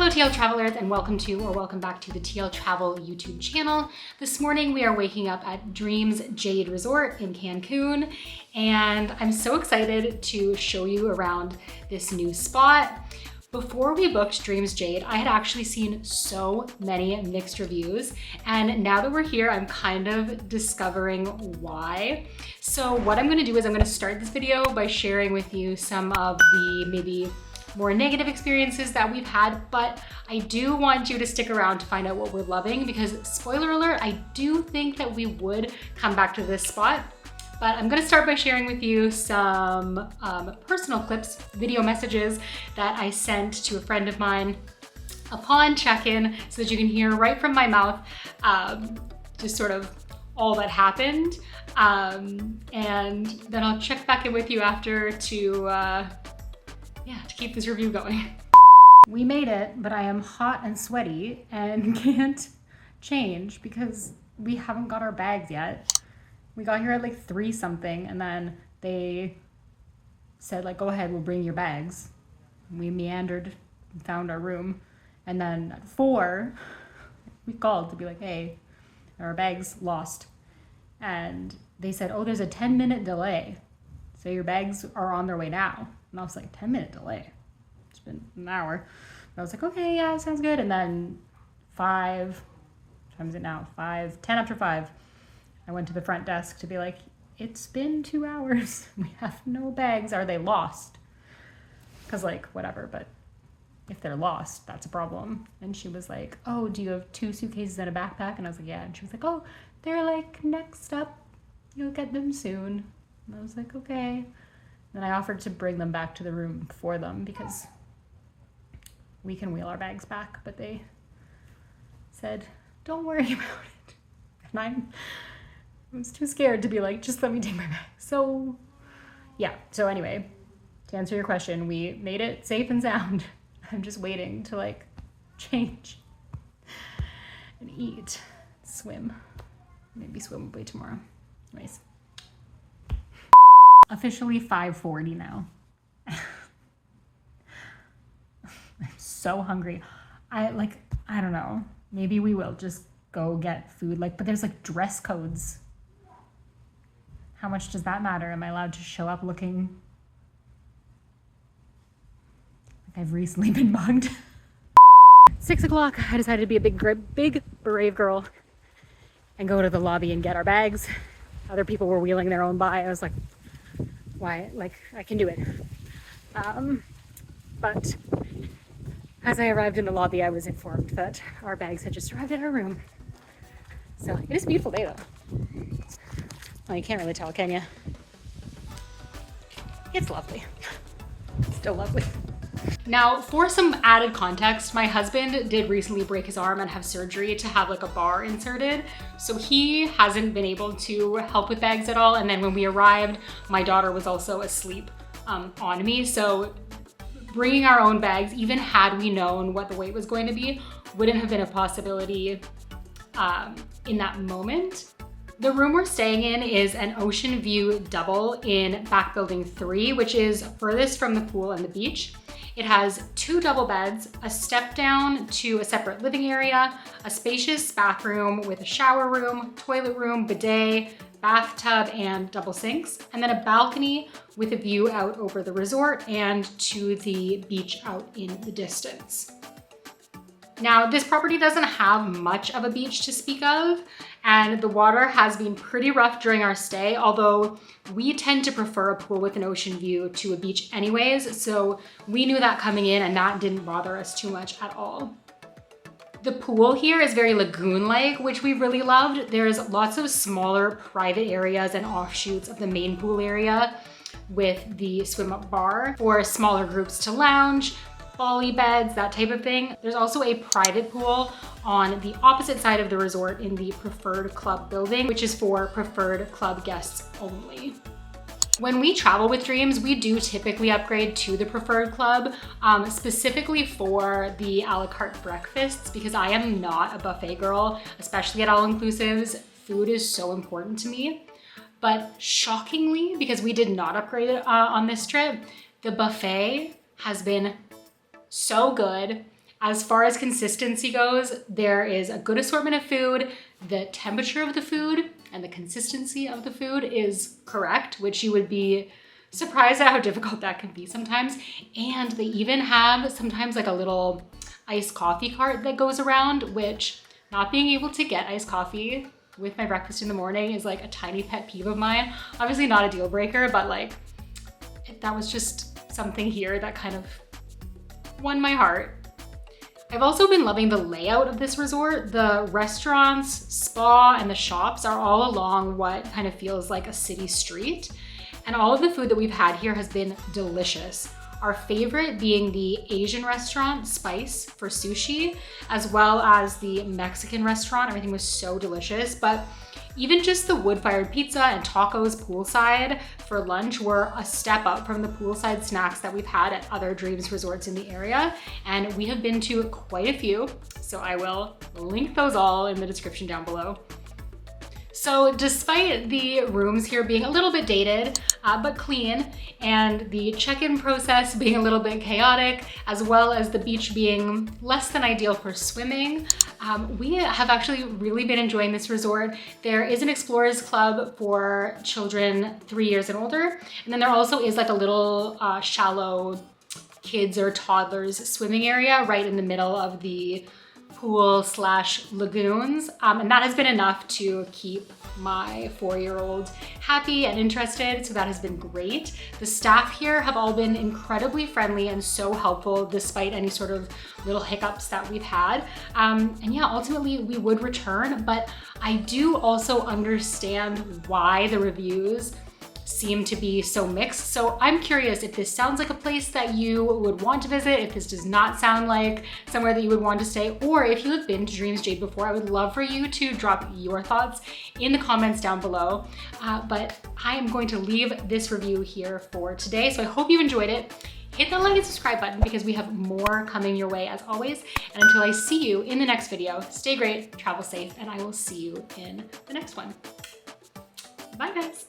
Hello TL Travelers and welcome back to the TL Travel YouTube channel. This morning we are waking up at Dreams Jade Resort in Cancun and I'm so excited to show you around this new spot. Before we booked Dreams Jade, I had actually seen so many mixed reviews, and now that we're here, I'm kind of discovering why. So what I'm gonna do is I'm gonna start this video by sharing with you some of the maybe more negative experiences that we've had, but I do want you to stick around to find out what we're loving because, spoiler alert, I do think that we would come back to this spot. But I'm gonna start by sharing with you some personal clips, video messages that I sent to a friend of mine upon check-in so that you can hear right from my mouth just sort of all that happened. And then I'll check back in with you after to keep this review going. We made it, but I am hot and sweaty and can't change because we haven't got our bags yet. We got here at like 3 something and then they said like, go ahead, we'll bring your bags. We meandered and found our room. And then at 4, we called to be like, hey, our bags lost. And they said, oh, there's a 10-minute delay. So your bags are on their way now. And I was like, 10-minute delay? It's been an hour. And I was like, okay, yeah, sounds good. And then 5, what time is it now? 10 after 5. I went to the front desk to be like, it's been 2 hours. We have no bags. Are they lost? Because like, whatever, but if they're lost, that's a problem. And she was like, oh, do you have 2 suitcases and a backpack? And I was like, yeah. And she was like, oh, they're like next up. You'll get them soon. And I was like, okay. Then I offered to bring them back to the room for them because we can wheel our bags back, but they said, don't worry about it. And I was too scared to be like, just let me take my bag. So yeah, so anyway, to answer your question, we made it safe and sound. I'm just waiting to like change and eat, swim. Maybe swim away tomorrow. Anyways. Officially 5:40 now. I'm so hungry. I don't know. Maybe we will just go get food. But there's like dress codes. How much does that matter? Am I allowed to show up looking like I've recently been mugged? 6 o'clock, I decided to be a big brave girl and go to the lobby and get our bags. Other people were wheeling their own by. I was like, why? I can do it. But as I arrived in the lobby, I was informed that our bags had just arrived at our room. So it is a beautiful day though. Well, you can't really tell, can you? It's lovely. Still lovely. Now, for some added context, my husband did recently break his arm and have surgery to have like a bar inserted. So he hasn't been able to help with bags at all. And then when we arrived, my daughter was also asleep on me. So bringing our own bags, even had we known what the wait was going to be, wouldn't have been a possibility in that moment. The room we're staying in is an ocean view double in back building 3, which is furthest from the pool and the beach. It has 2 double beds, a step down to a separate living area, a spacious bathroom with a shower room, toilet room, bidet, bathtub, and double sinks, and then a balcony with a view out over the resort and to the beach out in the distance. Now, this property doesn't have much of a beach to speak of, and the water has been pretty rough during our stay, although we tend to prefer a pool with an ocean view to a beach anyways, so we knew that coming in and that didn't bother us too much at all. The pool here is very lagoon-like, which we really loved. There's lots of smaller private areas and offshoots of the main pool area with the swim-up bar for smaller groups to lounge, volley beds, that type of thing. There's also a private pool on the opposite side of the resort in the preferred club building, which is for preferred club guests only. When we travel with Dreams, we do typically upgrade to the preferred club, specifically for the a la carte breakfasts, because I am not a buffet girl, especially at all-inclusives. Food is so important to me. But shockingly, because we did not upgrade it on this trip, the buffet has been so good As far as consistency goes, there is a good assortment of food. The temperature of the food and the consistency of the food is correct, which you would be surprised at how difficult that can be sometimes. And they even have sometimes like a little iced coffee cart that goes around, which not being able to get iced coffee with my breakfast in the morning is like a tiny pet peeve of mine. Obviously not a deal breaker, but like that was just something here that kind of won my heart. I've also been loving the layout of this resort. The restaurants, spa, and the shops are all along what kind of feels like a city street. And all of the food that we've had here has been delicious. Our favorite being the Asian restaurant, Spice, for sushi, as well as the Mexican restaurant. Everything was so delicious, but even just the wood-fired pizza and tacos poolside for lunch were a step up from the poolside snacks that we've had at other Dreams resorts in the area. And we have been to quite a few, so I will link those all in the description down below. So despite the rooms here being a little bit dated, but clean, and the check-in process being a little bit chaotic, as well as the beach being less than ideal for swimming, we have actually really been enjoying this resort. There is an Explorers Club for children 3 years and older, and then there also is like a little shallow kids or toddlers swimming area right in the middle of the pool/lagoons, and that has been enough to keep my 4-year-old happy and interested, so that has been great. The staff here have all been incredibly friendly and so helpful despite any sort of little hiccups that we've had. And yeah, ultimately we would return, but I do also understand why the reviews seem to be so mixed. So I'm curious if this sounds like a place that you would want to visit, if this does not sound like somewhere that you would want to stay, or if you have been to Dreams Jade before. I would love for you to drop your thoughts in the comments down below. But I am going to leave this review here for today. So I hope you enjoyed it. Hit that like and subscribe button because we have more coming your way as always. And until I see you in the next video, stay great, travel safe, and I will see you in the next one. Bye guys.